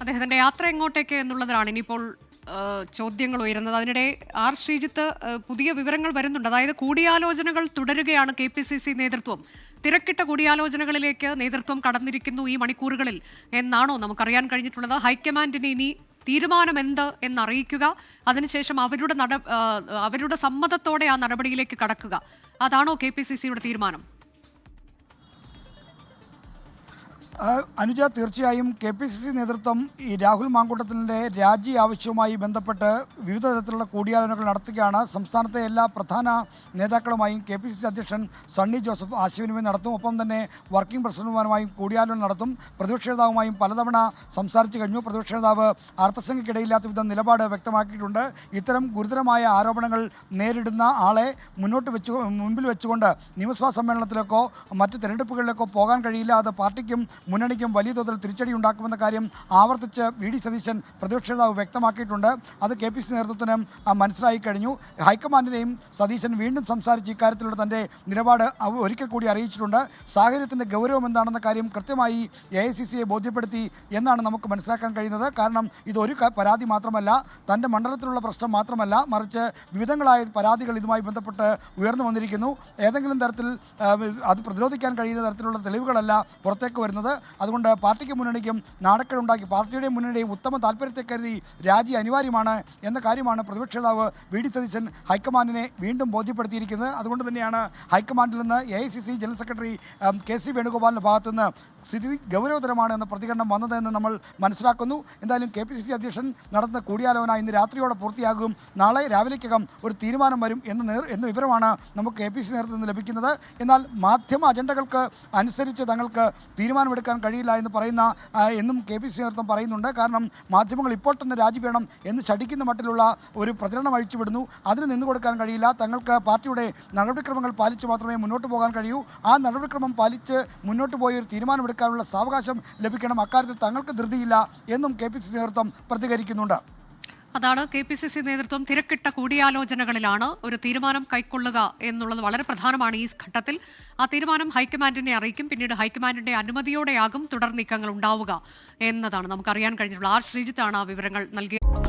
അദ്ദേഹത്തിന്റെ യാത്ര എങ്ങോട്ടേക്ക് എന്നുള്ളതാണ് ഇനിയിപ്പോൾ ചോദ്യങ്ങൾ ഉയരുന്നത്. അതിനിടെ ആർ ശ്രീജിത്ത് പുതിയ വിവരങ്ങൾ വരുന്നുണ്ട്. അതായത് കൂടിയാലോചനകൾ തുടരുകയാണ് KPCC നേതൃത്വം. തിരക്കിട്ട കൂടിയാലോചനകളിലേക്ക് നേതൃത്വം കടന്നിരിക്കുന്നു ഈ മണിക്കൂറുകളിൽ എന്നാണോ നമുക്കറിയാൻ കഴിഞ്ഞിട്ടുള്ളത്? ഹൈക്കമാൻഡിന് ഇനി തീരുമാനം എന്ത് എന്നറിയിക്കുക, അതിനുശേഷം അവരുടെ സമ്മതത്തോടെ ആ നടപടിയിലേക്ക് കടക്കുക, അതാണോ KPCCയുടെ തീരുമാനം? അനുജ, തീർച്ചയായും KPCC നേതൃത്വം ഈ രാഹുൽ മാങ്കൂട്ടത്തിൻ്റെ രാജി ആവശ്യവുമായി ബന്ധപ്പെട്ട് വിവിധ തരത്തിലുള്ള കൂടിയാലോചനകൾ നടത്തുകയാണ്. സംസ്ഥാനത്തെ എല്ലാ പ്രധാന നേതാക്കളുമായും KPCC അധ്യക്ഷൻ സണ്ണി ജോസഫ് ആശയവിനിമയം നടത്തും. ഒപ്പം തന്നെ വർക്കിംഗ് പ്രസിഡന്റുമാരുമായും കൂടിയാലോചന നടത്തും. പ്രതിപക്ഷ നേതാവുമായും പലതവണ സംസാരിച്ചു കഴിഞ്ഞു. പ്രതിപക്ഷ നേതാവ് അർത്ഥസംഖ്യക്കിടയില്ലാത്ത വിധം നിലപാട് വ്യക്തമാക്കിയിട്ടുണ്ട്. ഇത്തരം ഗുരുതരമായ ആരോപണങ്ങൾ നേരിടുന്ന ആളെ മുൻപിൽ വെച്ചുകൊണ്ട് നിയമസഭാ സമ്മേളനത്തിലേക്കോ മറ്റ് തെരഞ്ഞെടുപ്പുകളിലേക്കോ പോകാൻ കഴിയില്ല. അത് പാർട്ടിക്കും മുന്നണിക്കും വലിയ തോതിൽ തിരിച്ചടി ഉണ്ടാക്കുമെന്ന കാര്യം ആവർത്തിച്ച് VD സതീശൻ പ്രതിപക്ഷ നേതാവ് വ്യക്തമാക്കിയിട്ടുണ്ട്. അത് KPCC നേതൃത്വത്തിന് മനസ്സിലായി കഴിഞ്ഞു. ഹൈക്കമാൻഡിനെയും സതീശൻ വീണ്ടും സംസാരിച്ച് ഇക്കാര്യത്തിലുള്ള തൻ്റെ നിലപാട് ഒരിക്കൽ കൂടി അറിയിച്ചിട്ടുണ്ട്. സാഹചര്യത്തിൻ്റെ ഗൗരവം എന്താണെന്ന കാര്യം കൃത്യമായി AICCയെ ബോധ്യപ്പെടുത്തി എന്നാണ് നമുക്ക് മനസ്സിലാക്കാൻ കഴിയുന്നത്. കാരണം ഇതൊരു പരാതി മാത്രമല്ല, തൻ്റെ മണ്ഡലത്തിലുള്ള പ്രശ്നം മാത്രമല്ല, മറിച്ച് വിവിധങ്ങളായ പരാതികൾ ഇതുമായി ബന്ധപ്പെട്ട് ഉയർന്നു വന്നിരിക്കുന്നു. ഏതെങ്കിലും തരത്തിൽ അത് പ്രതിരോധിക്കാൻ കഴിയുന്ന തരത്തിലുള്ള തെളിവുകളല്ല പുറത്തേക്ക് വരുന്നത്. അതുകൊണ്ട് പാർട്ടിക്ക് മുന്നണിക്കും നാണക്കേടുണ്ടാക്കി പാർട്ടിയുടെയും മുന്നണിയുടെയും ഉത്തമ താല്പര്യത്തെ കരുതി രാജി അനിവാര്യമാണ് എന്ന കാര്യമാണ് പ്രതിപക്ഷ നേതാവ് VD സതീശൻ ഹൈക്കമാൻഡിനെ വീണ്ടും ബോധ്യപ്പെടുത്തിയിരിക്കുന്നത്. അതുകൊണ്ട് തന്നെയാണ് ഹൈക്കമാൻഡിൽ നിന്ന് AICC ജനറൽ സെക്രട്ടറി KC വേണുഗോപാലിൻ്റെ ഭാഗത്തുനിന്ന് സ്ഥിതി ഗൗരവതരമാണ് എന്ന പ്രതികരണം വന്നതെന്ന് നമ്മൾ മനസ്സിലാക്കുന്നു. എന്തായാലും KPCC അധ്യക്ഷൻ നടത്തുന്ന കൂടിയാലോചന ഇന്ന് രാത്രിയോടെ പൂർത്തിയാകും. നാളെ രാവിലേക്കകം ഒരു തീരുമാനം വരും എന്ന വിവരമാണ് നമുക്ക് KPCC നേതൃത്വത്തിൽ നിന്ന് ലഭിക്കുന്നത്. എന്നാൽ മാധ്യമ അജണ്ടകൾക്ക് അനുസരിച്ച് തങ്ങൾക്ക് തീരുമാനമെടുക്കാൻ കഴിയില്ല എന്നും KPCC നേതൃത്വം പറയുന്നുണ്ട്. കാരണം മാധ്യമങ്ങൾ ഇപ്പോൾ തന്നെ രാജി വേണം എന്ന് ശഠിക്കുന്ന മട്ടിലുള്ള ഒരു പ്രചരണം അഴിച്ചുവിടുന്നു. അതിന് നിന്നുകൊടുക്കാൻ കഴിയില്ല. തങ്ങൾക്ക് പാർട്ടിയുടെ നടപടിക്രമങ്ങൾ പാലിച്ച് മാത്രമേ മുന്നോട്ട് പോകാൻ കഴിയൂ. ആ നടപടിക്രമം പാലിച്ച് മുന്നോട്ട് പോയി ഒരു തീരുമാനമെടുക്കാനുള്ള സാവകാശം ലഭിക്കണം. അക്കാര്യത്തിൽ തങ്ങൾക്ക് ധൃതിയില്ല എന്നും KPCC നേതൃത്വം പ്രതികരിക്കുന്നുണ്ട്. അതാണ് KPCC നേതൃത്വം തിരക്കിട്ട കൂടിയാലോചനകളിലാണ്. ഒരു തീരുമാനം കൈക്കൊള്ളുക എന്നുള്ളത് വളരെ പ്രധാനമാണ് ഈ ഘട്ടത്തിൽ. ആ തീരുമാനം ഹൈക്കമാൻഡിനെ അറിയിക്കും. പിന്നീട് ഹൈക്കമാൻഡിന്റെ അനുമതിയോടെയാകും തുടർ നീക്കങ്ങൾ ഉണ്ടാവുക എന്നതാണ് നമുക്കറിയാൻ കഴിഞ്ഞിട്ടുള്ളത്. ആർ ശ്രീജിത്താണ് ആ വിവരങ്ങൾ നൽകിയത്.